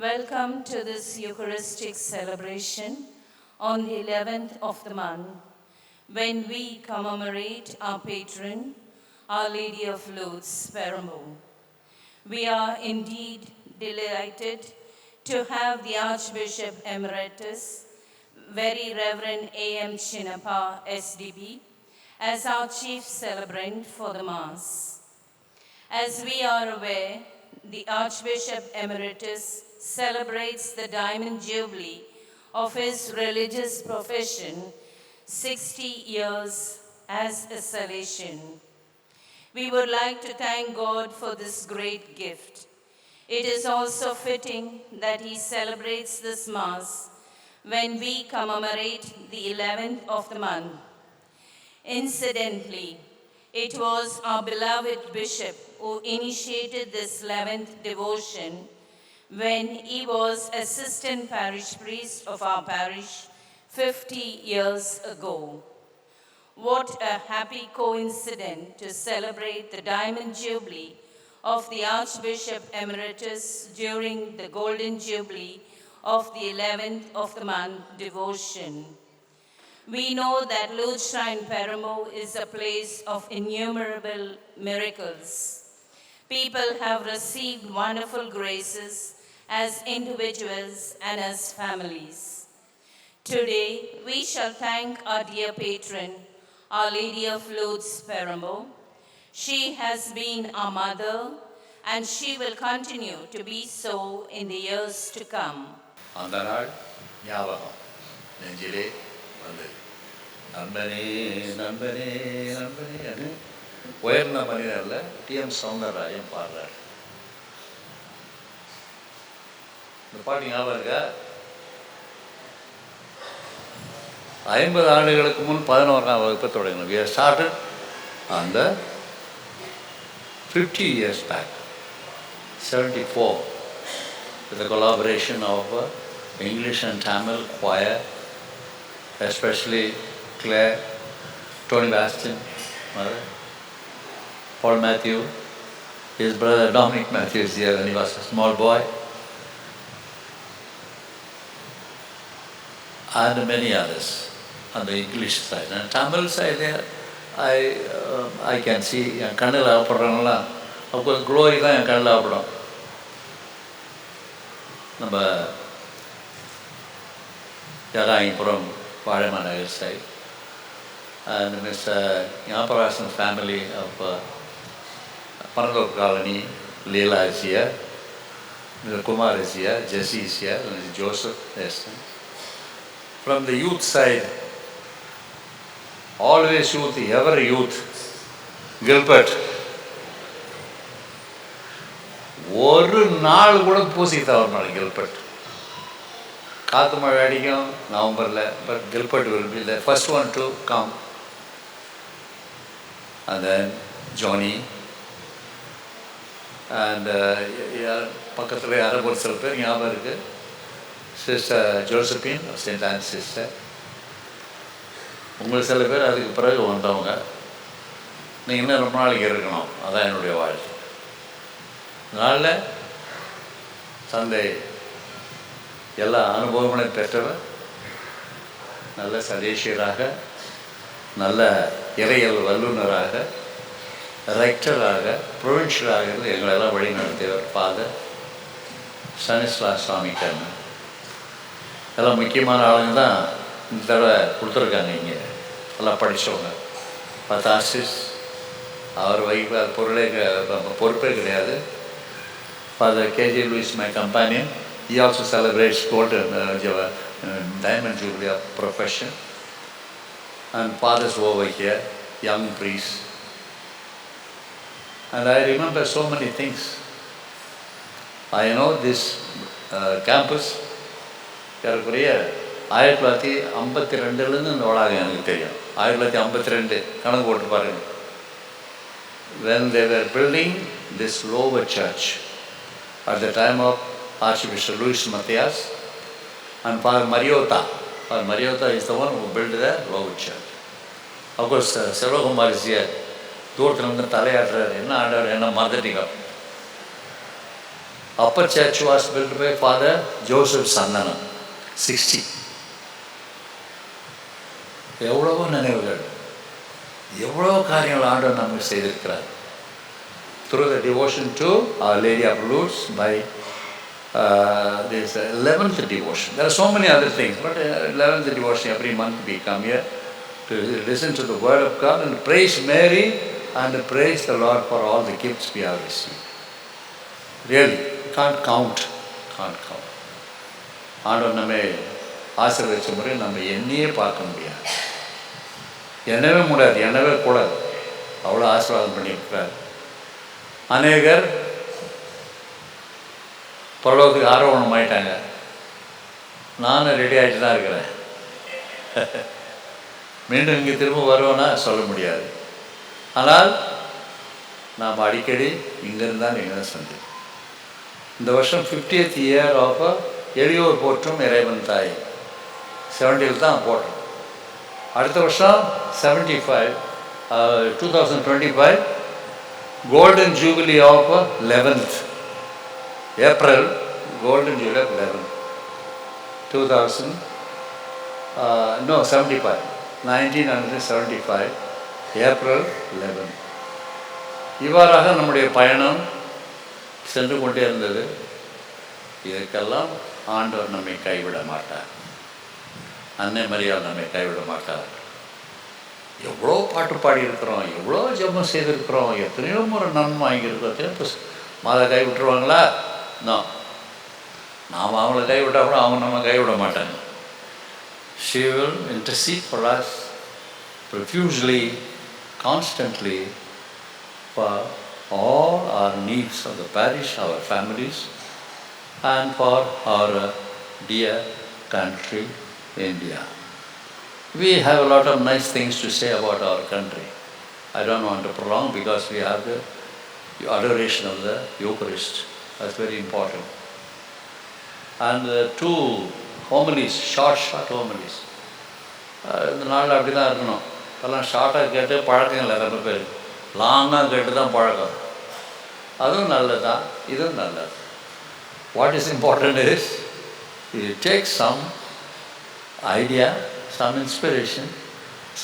Welcome to this Eucharistic celebration on the 11th of the month, when we commemorate our patron, Our Lady of Lourdes, Perambo. We are indeed delighted to have the Archbishop Emeritus, Very Reverend A.M. Chinappa, SDB, as our chief celebrant for the Mass. As we are aware, the Archbishop Emeritus celebrates the Diamond Jubilee of his religious profession, 60 years as a Salesian. We would like to thank God for this great gift. It is also fitting that he celebrates this Mass when we commemorate the 11th of the month. Incidentally, it was our beloved bishop who initiated this 11th devotion when he was assistant parish priest of our parish 50 years ago. What a happy coincidence to celebrate the Diamond Jubilee of the Archbishop Emeritus during the Golden Jubilee of the 11th of the month devotion. We know that Lourdes Shrine Perambo is a place of innumerable miracles. People have received wonderful graces as individuals and as families. Today, we shall thank our dear patron, Our Lady of Lourdes, Perambo. She has been our mother, and she will continue to be so in the years to come. அந்த நாள் ஞாபகம் நெஞ்சிலே வந்தது. நண்பனே நண்பனே நண்பனே அது உயர்ந்த மனிதரில் டி.எம். சௌந்தரராஜன் பாடுறார். இந்த பாட்டு ஞாபகம் இருக்கா? 50 ஆண்டுகளுக்கு முன் 11ஆம் வகுப்பு தொடங்கினோம். We started on the 50 years back, 74, with the collaboration of English and Tamil choir, especially Claire, Tony Bastin, mother, Paul Matthew, his brother Dominic Matthews here when he was a small boy, and many others on the English side. And Tamil side there, I can see என் கண்ணில் ஆகப்படுறவங்களாம் அப்போ glory தான் என் கண்ணில் ஆகப்படும். நம்ம Yadainpuram, Varamanagar side, and Mr. Yaparasan family of Panalok Colony, Leela is here, Mr. Kumar is here, Jesse is here, and Mr. Joseph, yes. From the youth side, always youth, ever youth, Gilbert. ஒரு நாள் கூட பூசி தவறினாள் Gilbert. காற்று மழை அடிக்கும் நவம்பரில், but Gilbert will be the first one to come. And then Johnny and பக்கத்தில் யாரும் ஒரு சில பேர் ஞாபகம் இருக்குது. Sister Josephine, Saint on sister. உங்களுக்கு சில பேர் அதுக்கு பிறகு வந்தவங்க. நீங்கள் இன்னும் ரொம்ப நாளைக்கு இருக்கணும், அதான் என்னுடைய வாழ்க்கை. அதனால் தந்தை எல்லா அனுபவங்களையும் பெற்றவர், நல்ல சதேசியராக, நல்ல இறையல் வல்லுநராக, ரெக்டராக, ப்ரொவின்ஷியலாக இருந்து எங்களெல்லாம் வழி நடத்தியவர் ஃபாதர் ஸ்டானிஸ்லாஸ் சுவாமி கர்ணன். எல்லாம் முக்கியமான ஆளுங்க தான் இந்த தடவை கொடுத்துருக்காங்க. இங்கே எல்லாம் படித்தவங்க. பத்தாசிஸ் அவர் வகிப்பு பொறுப்பே கிடையாது. Father K.J. Lewis, my companion, he also celebrates golden diamond jubilee of profession. And fathers over here, young priests. And I remember so many things. I know this campus, ஏறக்குறைய 1952 இந்த வளாகம் எனக்கு தெரியும். 1952 கணக்கு போட்டு பாருங்க. When they were building this lower church, at the time of Archbishop Luis Matthias and Father Mariota. Father Mariota is the one who built the lower church. Of course, Selvakumar is here. தூரத்தில் வந்து தலையாடுறாரு, என்ன ஆடுறாரு, என்ன மறந்துட்டீங்க. Upper church was built by Father Joseph Sannanam, 60. எவ்வளவோ நினைவுகள், எவ்வளோ காரியங்கள் ஆண்டவர் நமக்கு செய்திருக்கிறார். Through the devotion to Our Lady of Lourdes by this 11th devotion. There are so many other things, but 11th devotion every month we come here to listen to the word of God and praise Mary and praise the Lord for all the gifts we have received. Really, can't count. ஆண்டவர் நம்மை ஆசீர்வதிச்ச முறை நம்ம எண்ணியே பார்க்க முடியாது, எண்ணவே முடியாது, எண்ணவே கூடாது. அவ்வளோ ஆசீர்வாதம் பண்ணியிருக்கிறார். அநேகர் பரலோகத்துக்கு ஆரோகணம் ஆயிட்டாங்க. நானும் ரெடி ஆகிட்டு தான் இருக்கிறேன். மீண்டும் இங்கே திரும்ப வருவோன்னா சொல்ல முடியாது. ஆனால் நாம் அடிக்கடி இங்கிருந்தான் இங்கே தான் சந்தி. இந்த வருஷம் 50th year ஆஃப் எளியோர் போற்றும் இறைவன் தாய் 70 தான் போட்டோம். அடுத்த வருஷம் 75 2025 Golden Jubilee of 11th April, Golden Jubilee of 11th 75 1975 April 11. இவ்வாறாக நம்முடைய பயணம் சென்று கொண்டே இருந்தது. இதற்கெல்லாம் ஆண்டவர் நம்மை கைவிட மாட்டார், அன்னை மரியாள் நம்மை கைவிட மாட்டார். எவ்வளோ பாட்டு பாடியிருக்கிறோம், எவ்வளோ ஜெபம் செய்திருக்கிறோம், எத்தனையோ முறை நன்மை வாங்கியிருக்கிறோம். மாதா கை விட்டுருவாங்களா? நாம் அவங்கள கைவிட்டால் கூட அவங்க நம்ம கைவிட மாட்டாங்க. She will intercede for us profusely, constantly, for all our needs of the parish, our families, and for our dear country, India. We have a lot of nice things to say about our country. I don't want to prolong because we have the adoration of the Eucharist. That's very important. And two homilies, short homilies. இந்த நாளில் அப்படி தான் இருக்கணும். இப்போல்லாம் ஷார்ட்டாக கேட்டு பழக்கம் இல்லை, ரொம்ப பேர் லாங்காக கேட்டு தான் பழக்கம். அதுவும் நல்லது தான், இதுவும் நல்லது. What is important is you take some idea, some inspiration,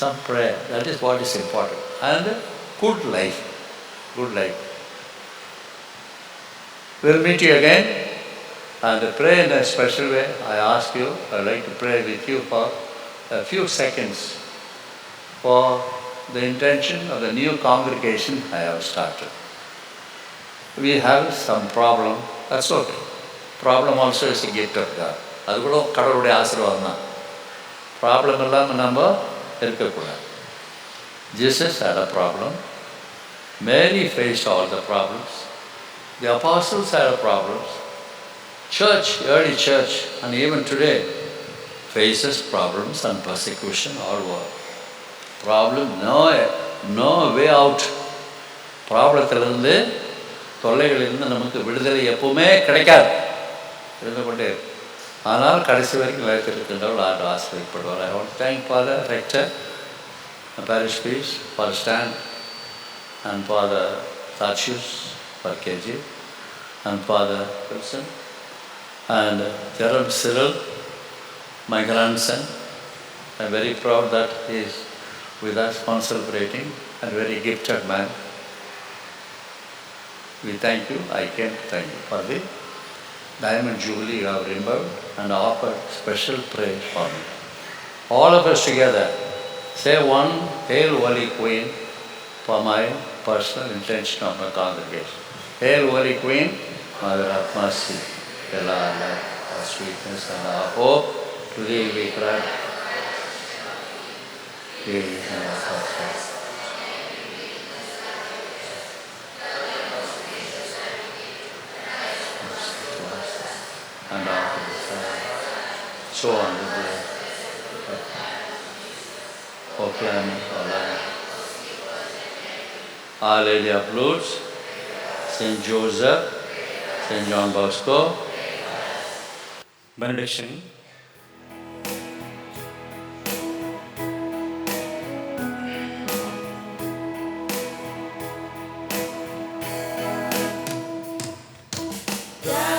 some prayer. That is what is important. And good life. We'll meet you again and pray in a special way. I ask you, I'd like to pray with you for a few seconds for the intention of the new congregation I have started. We have some problem, that's okay. Problem also is a gift of God. அது கூட கடவுளுடைய ஆசீர்வாதம் தான். Problem இல்லாமல் நம்ம இருக்கக்கூடாது. Jesus had a problem. Mary faced all the problems. The apostles had problems. Church, early church, and even today faces problems and persecution all over. Problem, no way out. ப்ராப்ளத்திலிருந்து, தொல்லைகளிலிருந்து நமக்கு விடுதலை எப்பவுமே கிடைக்காது, இருந்து கொண்டே இருக்கும். ஆனால் கடைசி வரைக்கும் நிலைத்திருக்கின்றவர்கள் ஆண்டு ஆசிரியப்படுவார். I want to thank Father Rector, the parish priest for stand, and Father Tachius for KG, and Father Wilson, and Jerome Cyril, my grandson. I'm very proud that he is with us on celebrating, and very gifted man. We thank you. I came to thank you for the Diamond Jubilee you have remembered and offered special praise for me. All of us together say one Hail Holy Queen for my personal intention of my congregation. Hail Holy Queen, Mother of Mercy, fill our life, our sweetness and our hope. To thee we cry. Hear me and our success. And after the fire, so on the blood. O clement, O Lion, Our Lady of Lourdes, Saint Joseph, Saint John Bosco. Benediction. Yeah.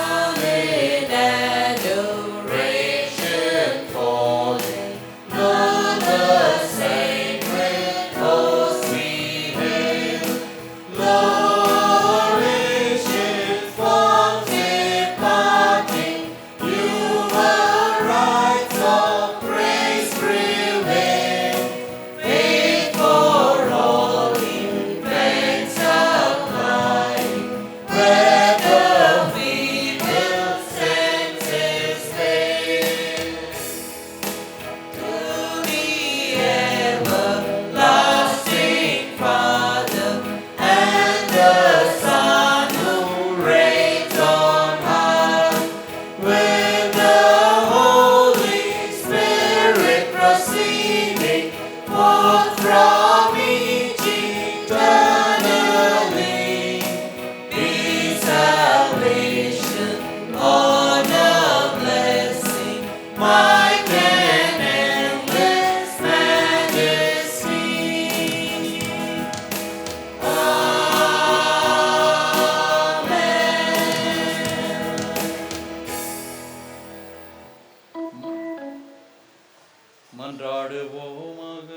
மன்றாடுவோமாக.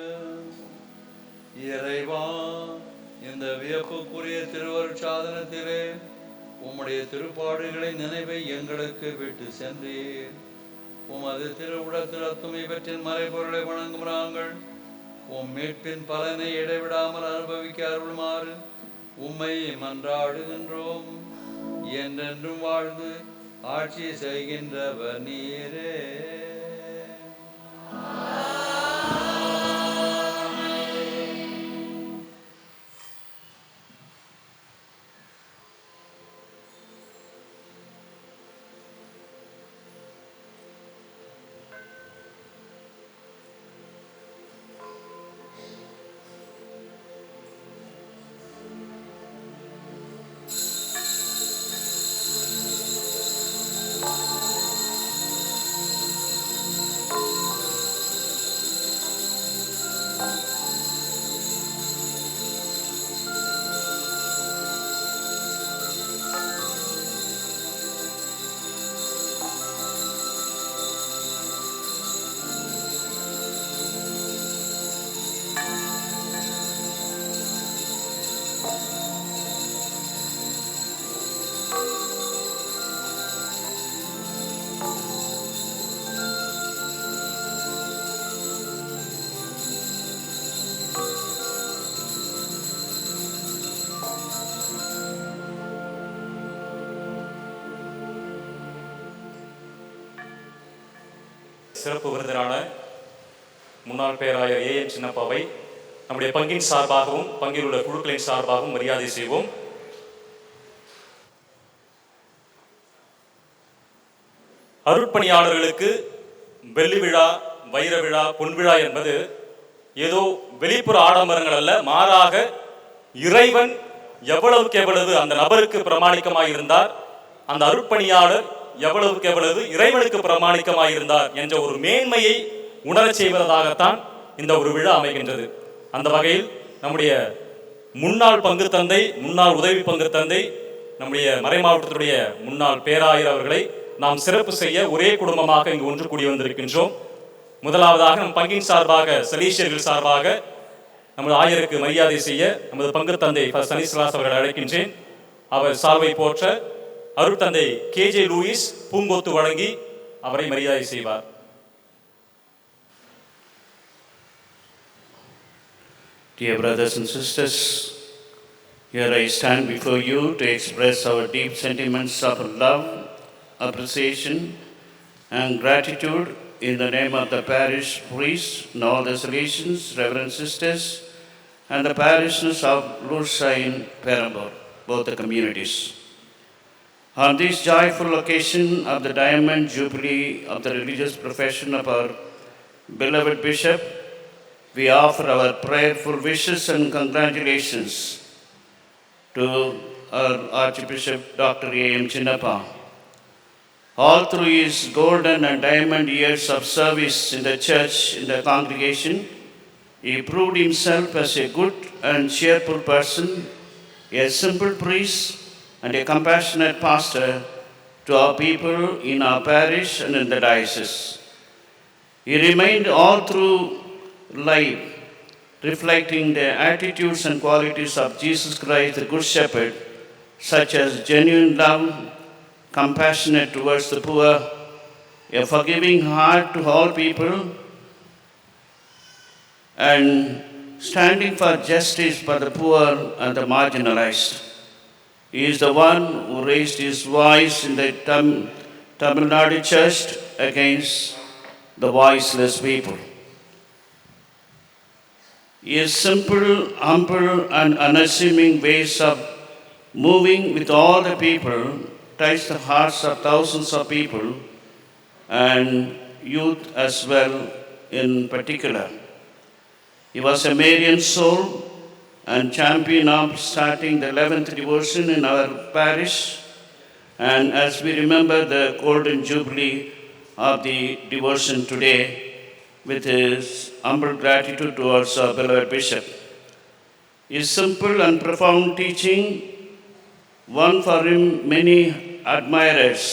இறைவா, இந்த வியப்புக்குரிய திருவருட்சாதனத்திலே உம்முடைய திருப்பாடுகளின் நினைவை எங்களுக்கு விட்டு சென்றீர். உமது திருவுடத்தில் அத்துமை பற்றின் மறைபொருளை வணங்கும் நாங்கள் உம் மீட்பின் பலனை இடைவிடாமல் அனுபவிக்க அருளுமாறு உம்மை மன்றாடுகின்றோம். என்றென்றும் வாழ்ந்து ஆட்சி செய்கின்றவர் நீரே. சிறப்பு விருந்தினான முன்னாள் பேராயர் ஏஎம் சின்னப்பாவை நம்முடைய பங்கின் சார்பாகவும் பங்கில் உள்ள குழுக்களின் சார்பாகவும் மரியாதை செய்வோம். அருட்பணியாளர்களுக்கு வெள்ளி விழா, வைர விழா, பொன் விழா என்பது ஏதோ வெளிப்புற ஆடம்பரங்கள் அல்ல, மாறாக இறைவன் எவ்வளவுக்கு எவ்வளவு அந்த நபருக்கு பிரமாணிக்கமாக இருந்தார், அந்த அருட்பணியாளர் எவ்வளவுக்கு எவ்வளவு இறைவனுக்கு பிரமாணிக்கமாக இருந்தார் என்ற ஒரு மேன்மையை உணரச் செய்வதாகத்தான் இந்த ஒரு விழா அமைகின்றது. அந்த வகையில் நம்முடைய முன்னாள் பங்கு தந்தை, முன்னாள் உதவி பங்கு தந்தை, நம்முடைய மறை மாவட்டத்துடைய முன்னாள் பேராயர் அவர்களை நாம் சிறப்பு செய்ய ஒரே குடும்பமாக இங்கு ஒன்று கூடி வந்திருக்கின்றோம். முதலாவதாக நம் பங்கின் சார்பாக, சலீஷியர்கள் சார்பாக நமது ஆயருக்கு மரியாதை செய்ய நமது பங்கு தந்தை சனிஸ்லாஸ் அவர்கள் அழைக்கின்றேன். அவர் சால்வை போற்ற அருட்தந்தை கேஜே லூயிஸ் பூங்கொத்து வழங்கி அவரை மரியாதை செய்வார். Dear brothers and sisters, here I stand before you to express our deep sentiments of love, appreciation and gratitude in the name of the parish priests and all the Salesians, Reverend Sisters and the parishioners of Lourdes and Perambur, both the communities. On this joyful occasion of the Diamond Jubilee of the religious profession of our beloved Bishop, we offer our prayerful wishes and congratulations to our Archbishop Dr. A.M. Chinnappa. All through his golden and diamond years of service in the church, in the congregation, he proved himself as a good and cheerful person, a simple priest, and a compassionate pastor to our people in our parish and in the diocese. He remained all through life, reflecting the attitudes and qualities of Jesus Christ, the Good Shepherd, such as genuine love, compassionate towards the poor, a forgiving heart to all people, and standing for justice for the poor and the marginalized. He is the one who raised his voice in the Tamil Nadu church against the voiceless people. His simple, humble and unassuming ways of moving with all the people touched the hearts of thousands of people and youth as well in particular. He was a Marian soul and champion of starting the 11th devotion in our parish. And as we remember the golden jubilee of the devotion today, with his humble gratitude towards our beloved Bishop. His simple and profound teaching won for him many admirers.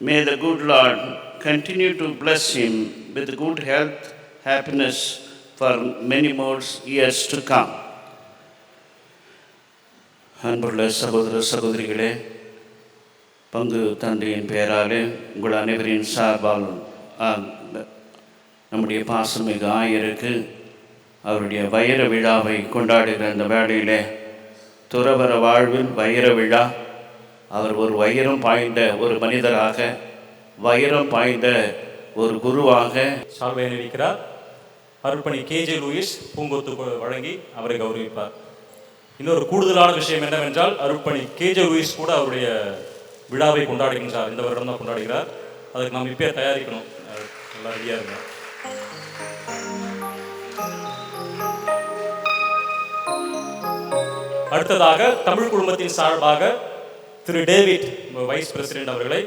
May the good Lord continue to bless him with good health, happiness for many more years to come. அன்புள்ள சகோதர சகோதரிகளே, பங்கு தந்தையின் பெயராலே உங்கள் அனைவரின் சார்பால் நம்முடைய பாசமிகு ஆயருக்கு அவருடைய வைர விழாவை கொண்டாடுகிற அந்த வேளையிலே துறவற வாழ்வில் வைர விழா. அவர் ஒரு வைரம் பாய்ந்த ஒரு மனிதராக, வைரம் பாய்ந்த ஒரு குருவாக சால்வை அணிவிக்கிறார். அருட்பணி கேஜே லூயிஸ் பூங்கொத்து வழங்கி அவரை கௌரவிப்பார். இன்னொரு கூடுதலான விஷயம் என்னவென்றால், அருட்பணி கேஜே லூயிஸ் கூட அவருடைய விழாவை கொண்டாடுகின்றார். இந்த வருடம் தான் கொண்டாடுகிறார். அதுக்கு நாம் இப்பயே தயாரிக்கணும். நல்லா ரெடியாக இருக்கும். அடுத்ததாக தமிழ் குடும்பத்தின் சார்பாக திரு டேவிட் வைஸ் பிரசிடென்ட் அவர்களை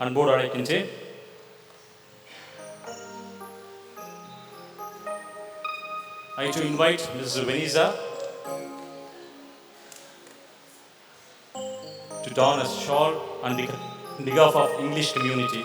அன்போடு அழைக்கின்றேன். I to invite Mrs. Veniza to don a shawl on behalf of English community.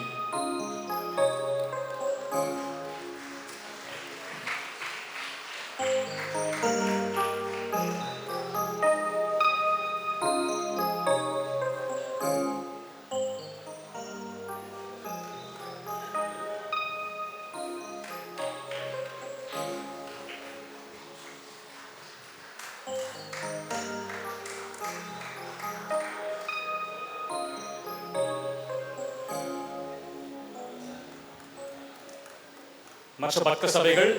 மற்ற பக்க சபைகள்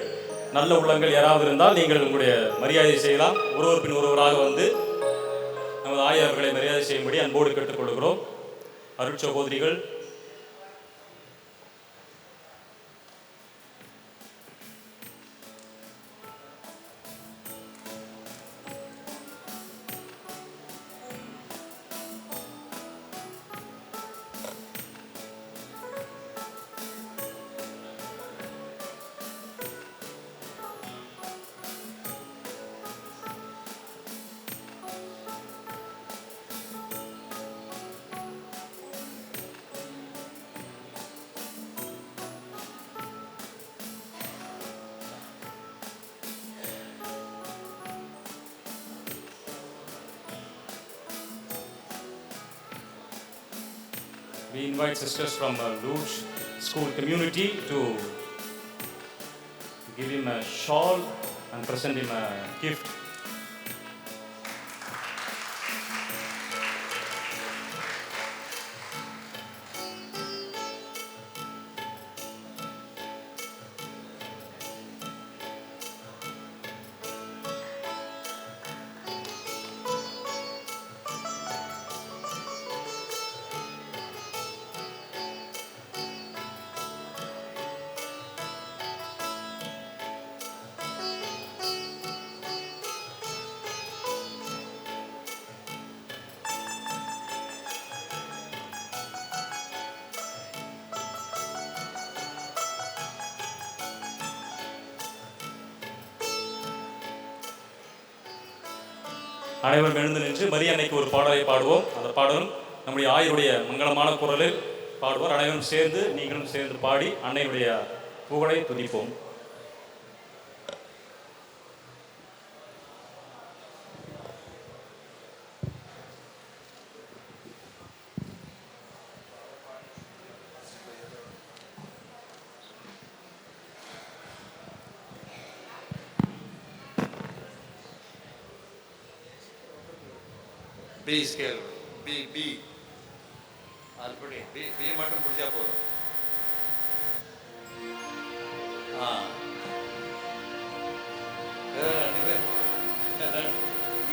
நல்ல உள்ளங்கள் யாராவது இருந்தால் நீங்கள் உங்களுடைய மரியாதை செய்யலாம். ஒருவர் பின் ஒருவராக வந்து நமது ஆயர்களை மரியாதை செய்யும்படி அன்போடு கேட்டுக்கொள்கிறோம். அருட்சகோதரிகள், we invite sisters from Luge School community to give him a shawl and present him a gift. அனைவரும் எழுந்து நின்று மரியன்னைக்கு ஒரு பாடலை பாடுவோம். அந்த பாடலும் நம்முடைய ஆயருடைய மங்களமான குரலில் பாடுவார். அனைவரும் சேர்ந்து, நீங்களும் சேர்ந்து பாடி அன்னையுடைய புகழை துதிப்போம். B scale, B. Already B மட்டும் பிடிச்சா போதும்.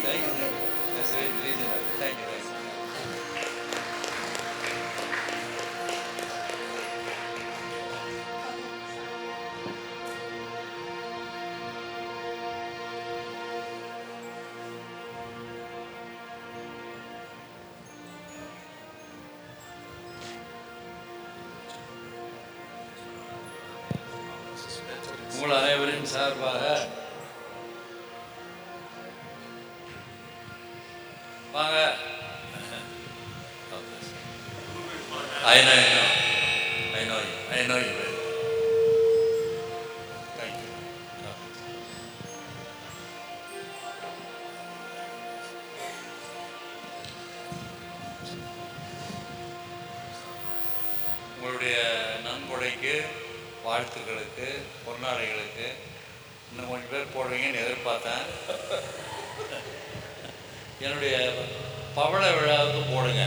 Thank you. That's very reasonable. Thank you. உங்கள் அனைவரின் சார்பாக வாங்க. I know you. I know you will. Thank you. உங்களுடைய நன்கொடைக்கு, வாழ்த்துக்களுக்கு, பொன்னாடைகளுக்கு இன்னும் கொஞ்சம் பேர் போடுவீங்கன்னு எதிர்பார்த்தேன். என்னுடைய பவள விழாவுக்கு போடுங்க.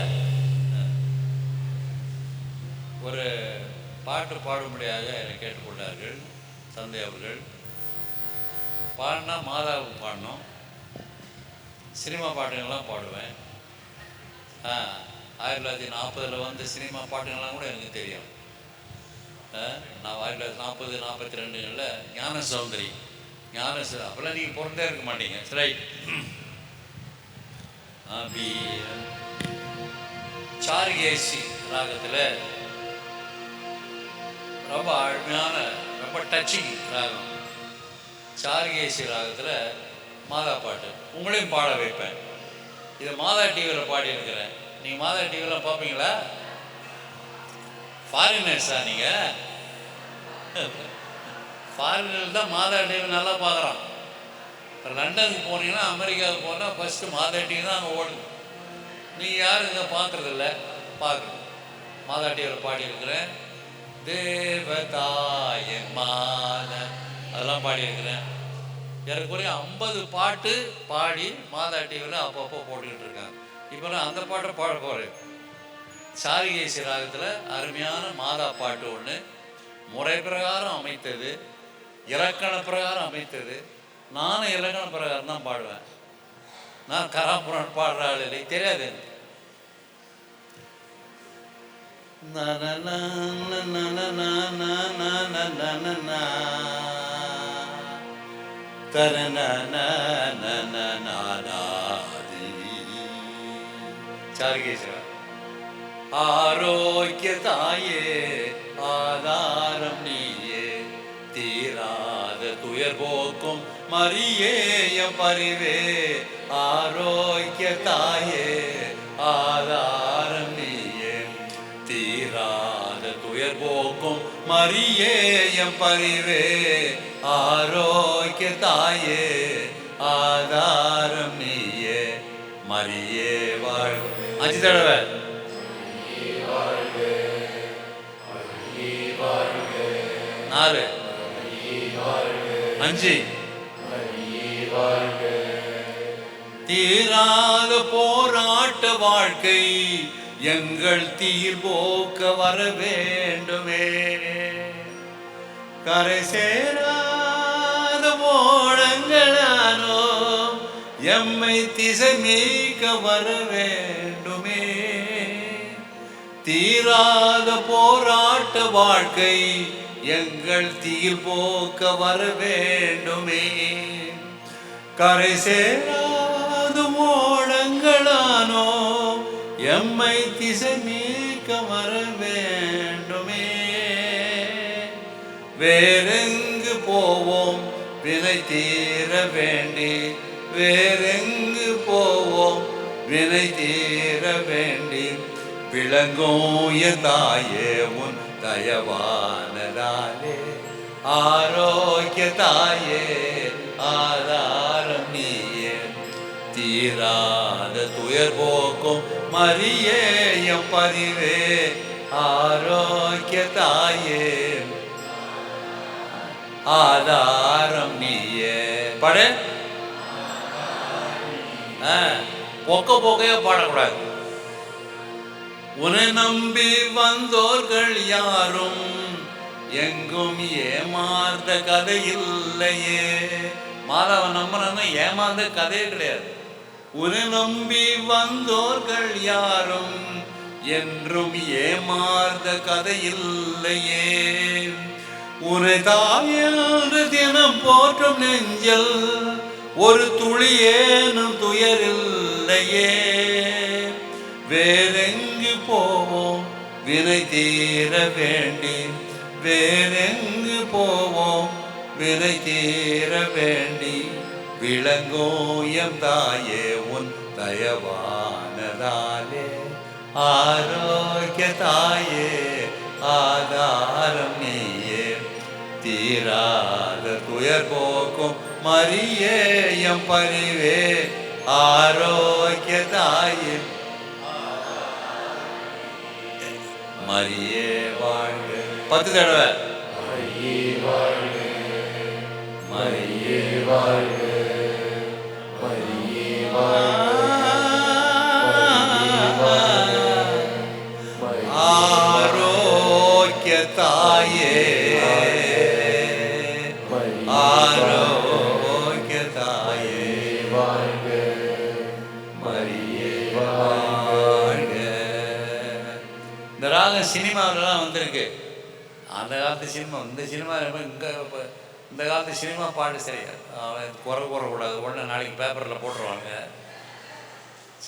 ஒரு பாட்டு பாடும்படியாக என்னை கேட்டுக்கொண்டார்கள் தந்தை அவர்கள். பாடினா மாதாவுக்கு பாடணும். சினிமா பாட்டுங்கள்லாம் பாடுவேன். 1940 வந்து சினிமா பாட்டுங்கள்லாம் கூட எனக்கு தெரியும். நான் 1940, 42 ஞான சௌந்தரி, அப்போல்லாம் நீங்கள் பிறந்தே இருக்க மாட்டீங்க. ரைட். சார்கேசி ராகத்தில் ரொம்ப அருமையான, ரொம்ப டச்சிங் ராகம். சார்கேசி ராகத்தில் மாதா பாட்டு உங்களையும் பாட வைப்பேன். இதை மாதா டிவியில் பாடியிருக்கிறேன். நீங்கள் மாதா டிவிலாம் பார்ப்பீங்களா? ஃபாரினர்ஸா நீங்கள்? ஃபாரினர் தான் மாதா டிவி நல்லா பார்க்குறான். இப்போ லண்டனுக்கு போனீங்கன்னா, அமெரிக்காவுக்கு போனால் ஃபஸ்ட்டு மாதா டிவி தான் அங்கே ஓடுது. நீங்கள் யாரும் இதை பார்க்குறதில்ல, பார்க்கணும். மாதா டிவியில் பாடியிருக்கிறேன். தேவதாய மான அதெல்லாம் பாடியிருக்கிறேன். எனக்குரிய 50 பாட்டு பாடி மாதா டிவியில் அப்பப்போ போட்டுக்கிட்டு இருக்கேன். இப்போ நான் அந்த பாட்டை பாட போகிறேன். சாரிகேசி ராகத்தில் அருமையான மாதா பாட்டு ஒன்று, முறை பிரகாரம் அமைத்தது, இலக்கண பிரகாரம் அமைத்தது. நானும் இலக்கண பிரகாரம் தான் பாடுவேன். நான் கராபுரான் பாடுற ஆள் இல்லை, தெரியாது எனக்கு. சாரிகேசி ஆரோக்கிய தாயே ஆதாரம் நீயே, தீராத துயர் போக்கும் மரியே பரிவே. ஆரோக்கிய தாயே ஆதாரம் நீயே, தீராத துயர் போக்கும் மரியே பரிவே. ஆரோக்கிய தாயே ஆதாரம் நீயே, மரியே வாழ்க. 5 தடவை. 4 5 தீராத போராட்ட வாழ்க்கை எங்கள் தீர் போக்க வர வேண்டுமே. கரை சேராத ஓடங்களானோ எம்மை திசை நீக்க வர வேண்டுமே. தீராத போராட்ட வாழ்க்கை எங்கள் தீர் போக்க வர வேண்டுமே. கரை சேராத ஓடங்களானோ எம்மை திசை நீக்க வர வேண்டுமே. வேறெங்கு போவோம் வினை தீர வேண்டி, வேறெங்கு போவோம் வினை தீர வேண்டி. விளங்கோய தாயே உன் தயவானதாலே, ஆரோக்கிய தாயே ஆதாரம் நீயே, தீராத துயர் போக்கும் மரியே பரிவே. ஆரோக்கிய தாயே ஆதாரம் நீயே. பாடு. போக்கையா பாடக்கூடாது. உன்னை நம்பி வந்தோர்கள் யாரும் எங்கும் ஏமாந்த கதை இல்லையே. மாதாவை நம்பினா ஏமாந்த கதையே கிடையாது. உன்னை நம்பி வந்தோர்கள் யாரும் என்றும் ஏமாந்த கதை இல்லையே. உன்னை தாயென்று தினம் போற்றும் நெஞ்சல் ஒரு துளியேனும் துயரில்லையே. வேறெங்கு போவோம் வினை தீர வேண்டி, வேறெங்கு போவோம் வினை தீர வேண்டி. விளங்கோயம் தாயே உன் தயவானதாலே, ஆரோக்கிய தாயே ஆதார துயர் போக்கும் மரியே எம் பரிவே ஆரோக்கிய தாயே மரியே வாழ்க. 10 தடவை. மரியே வாழ்க, மரியே வாழ்க, மரியே வாழ்க, ஆரோக்கிய தாயே ஆரோக்கிய தாயே வாழ்க, மரியே வாழ்க. இந்த ராகம் சினிமாவிலலாம் வந்திருக்கு. அந்த காலத்து சினிமா, இந்த சினிமா இங்கே இந்த காலத்து சினிமா பாட்டு சரியா அவன் கூறக்கூடாது. உடனே நாளைக்கு பேப்பரில் போட்டுருவாங்க.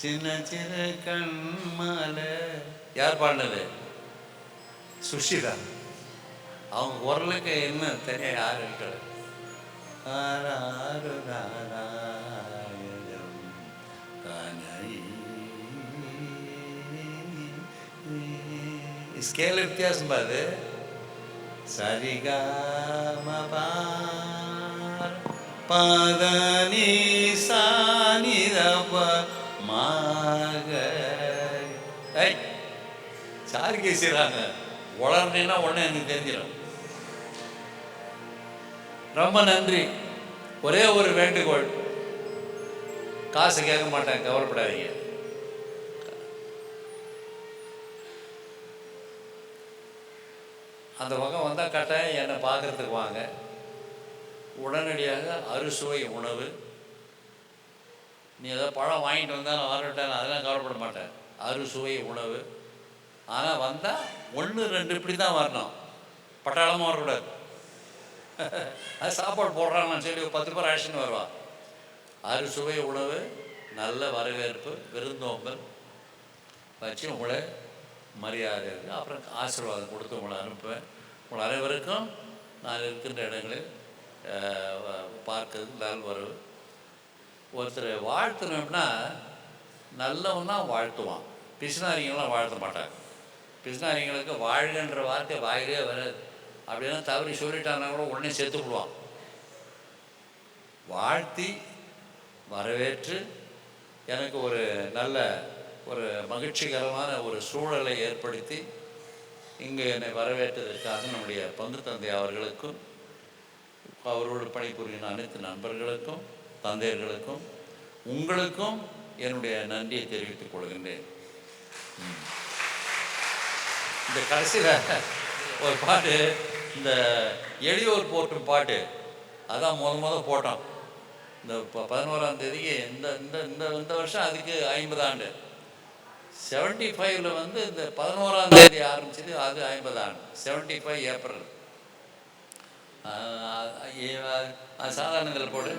சின்ன சின்ன கண்மால யார் பாடினது? சுஷிதா. அவங்க குரலுக்கு என்ன தனியாக யாரும் இருக்கிறது. ஸ்கேல் வித்தியாசம் பாரு. சரிகமபா பதனி சானிதப மாக. சாரி கேசிறாங்க. வளர்ந்தேன்னா உடனே எனக்கு தெரிஞ்சிடும். ரொம்ப நன்றி. ஒரே ஒரு வேண்டுகோள், காசு கேட்க மாட்டேன், கவலைப்படாதீங்க. அந்த பக்கம் வந்தால் கட்டாயம் என்னை பார்க்குறதுக்கு வாங்க. உடனடியாக அறுசுவை உணவு. நீ ஏதாவது பழம் வாங்கிட்டு வந்தாலும் வரட்டேன், அதெல்லாம் கவலைப்பட மாட்டேன். அறுசுவை உணவு. ஆனால் வந்தால் 1 2 இப்படி தான் வரணும், பட்டாளமாக வரக்கூடாது. அது சாப்பாடு போடுறான்னு சொல்லி 10 பேர் ஆக்ஷன் வருவான். அறுசுவை உணவு, நல்ல வரவேற்பு, விருந்தோம்பல் வச்சு உங்களை மரியாதை இருக்குது. அப்புறம் ஆசீர்வாதம் கொடுத்து உங்களை அனுப்புவேன். உங்கள் அனைவருக்கும் நான் இருக்கின்ற இடங்களில் பார்க்கறது நல்வரவு. ஒருத்தர் வாழ்த்தணும்னா நல்லவன்னா வாழ்த்துவான், பிசுனாரிங்களாம் வாழ்த்த மாட்டாங்க. பிசுனாரிங்களுக்கு வாழ்கன்ற வார்த்தை வாயிலே வராது. அப்படின்னா தவறி சொல்லிட்டாங்கன்னா கூட உடனே செத்துப்படுவான். வாழ்த்தி வரவேற்று எனக்கு ஒரு நல்ல ஒரு மகிழ்ச்சிகரமான ஒரு சூழலை ஏற்படுத்தி இங்கே என்னை வரவேற்றதற்காக நம்முடைய பங்கு தந்தை அவர்களுக்கும் அவரோடு பணிபுரியும் அனைத்து நண்பர்களுக்கும் தந்தையர்களுக்கும் உங்களுக்கும் என்னுடைய நன்றியை தெரிவித்துக் கொள்கின்றேன். இந்த கடைசியில் ஒரு பாட்டு, இந்த எளியோர் போற்றும் பாட்டு, அதான் முத போட்டோம். இந்த 11ஆம் தேதிக்கு இந்த இந்த இந்த இந்த வருஷம் அதுக்கு 50 ஆண்டு. 75 வந்து இந்த 11ஆம் தேதி ஆரம்பிச்சது, அது 50 ஆண்டு. 75 ஏப்ரல். சாதாரணத்தில் போடு.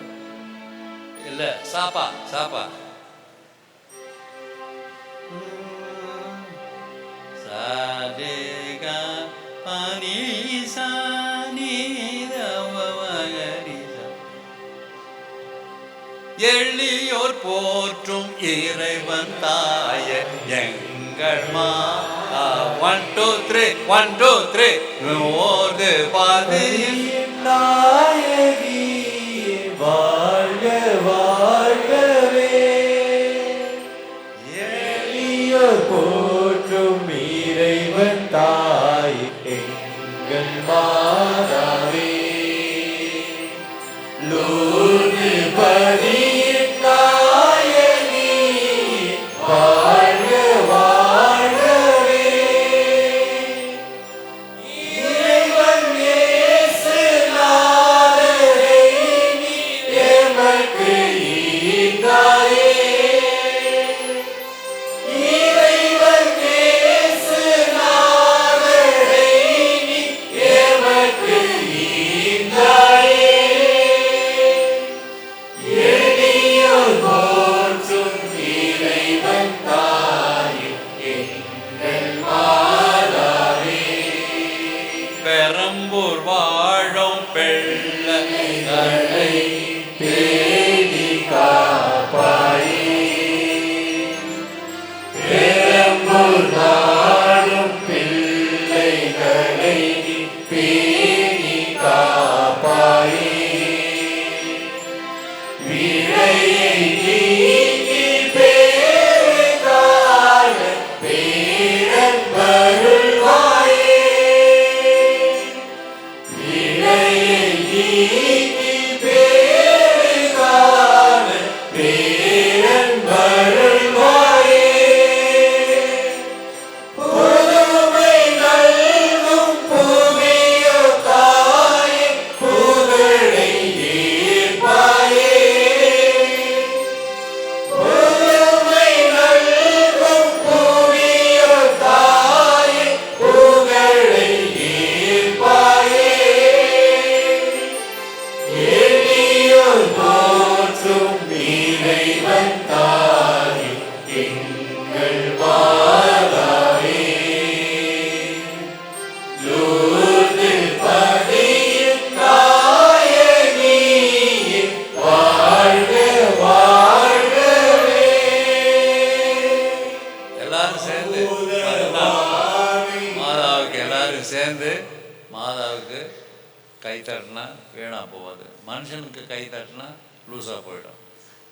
இல்லை சாப்பா சாப்பா சாதேகா பனி சானி எளியோர் போற்றும் இறைவன் தாய எங்கள் மா. 1 2 3 1 2 3 ஓது பாது நாயகி வாழ்க வாழ்கவே. எளியோர் போற்றும் இறைவன் தாய் எங்கள் மாதாவே. லூர்து பதி நாயகி வாழ்க வாழ்கவே. இறைவன் இயேசு நாதரை நீ எமக்கு ஈந்தாயே. இறைவன் இயேசு நாதரை நீ எமக்கு ஈந்தாயே. பெரம்பூர் வாழும் பிள்ளைகளை பேணி காப்பாயே. பெரம்பூர் வாழும் பிள்ளைகளை பேணி காப்பாயே. சேர்ந்து மாதாவுக்கு கை தட்டினா வீணாக போகாது, மனுஷனுக்கு கை தட்டினா லூஸாக போயிடும்.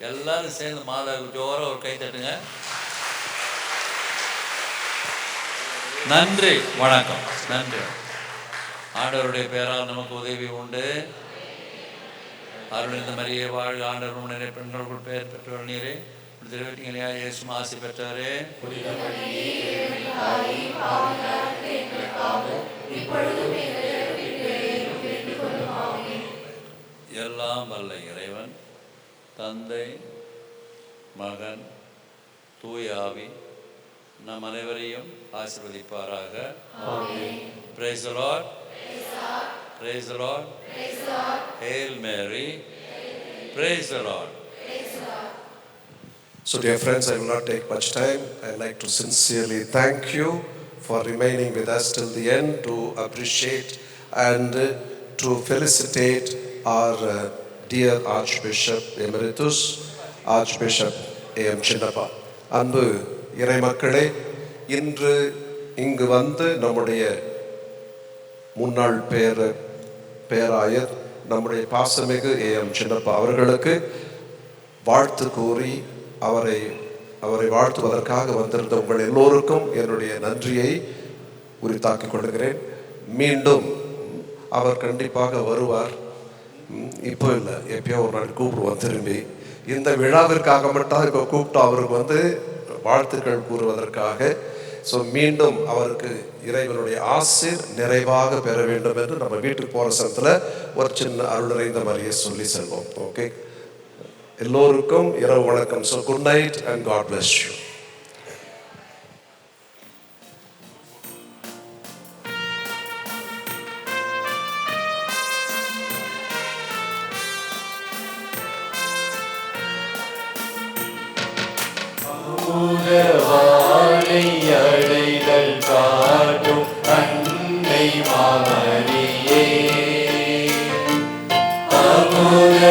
எல்லாரும் சேர்ந்து மாதாவுக்கு ஜோராக ஒரு கை தட்டுங்க. நன்றி, வணக்கம். நன்றி. ஆண்டவருடைய பெயரால் நமக்கு உதவி உண்டு. அருள் இந்த மாதிரியே வாழ்க. ஆண்டவர் நிறைய பெண்களுக்குள் பெயர் பெற்றவர் நீரே. திருவட்டிங்களையா இயேசு ஆசி பெற்றாரே. எல்லாம் வல்ல இறைவன் தந்தை, மகன், தூய ஆவி நம் அனைவரையும் ஆசீர்வதிப்பாராக. Praise the Lord. Praise the Lord. Hail Mary. Praise the Lord. So dear friends, I will not take much time. I'd like to sincerely thank you for remaining with us till the end to appreciate and to felicitate our dear Archbishop Emeritus, Archbishop A.M. Chinnappa. அன்பு இறைமக்களே, இன்று இங்கு வந்து நம்முடைய முன்னாள் பேராயர் நம்முடைய பாசமிகு A.M. Chinappa அவர்களுக்கு வாழ்த்து கூறி அவரை வாழ்த்துவதற்காக வந்திருந்த உங்கள் எல்லோருக்கும் என்னுடைய நன்றியை உரித்தாக்கிக் கொள்கிறேன். மீண்டும் அவர் கண்டிப்பாக வருவார். இப்போ இல்லை, எப்பயோ ஒரு நாள் கூப்பிடுவோம் திரும்பி. இந்த விழாவிற்காக மட்டும் இப்போ கூப்பிட்டு அவருக்கு வந்து வாழ்த்துக்கள் கூறுவதற்காக. ஸோ மீண்டும் அவருக்கு இறைவனுடைய ஆசீர் நிறைவாக பெற வேண்டும் என்று நம்ம வீட்டுக்கு போகிற சமயத்தில் ஒரு சின்ன அருள் நிறைந்த மாதிரியே சொல்லி செல்வோம். ஓகே, எல்லோருக்கும் இரவு வணக்கம். So good night and God bless you. அடைதல் காட்டும் அன்னை மாமரியே, அமுத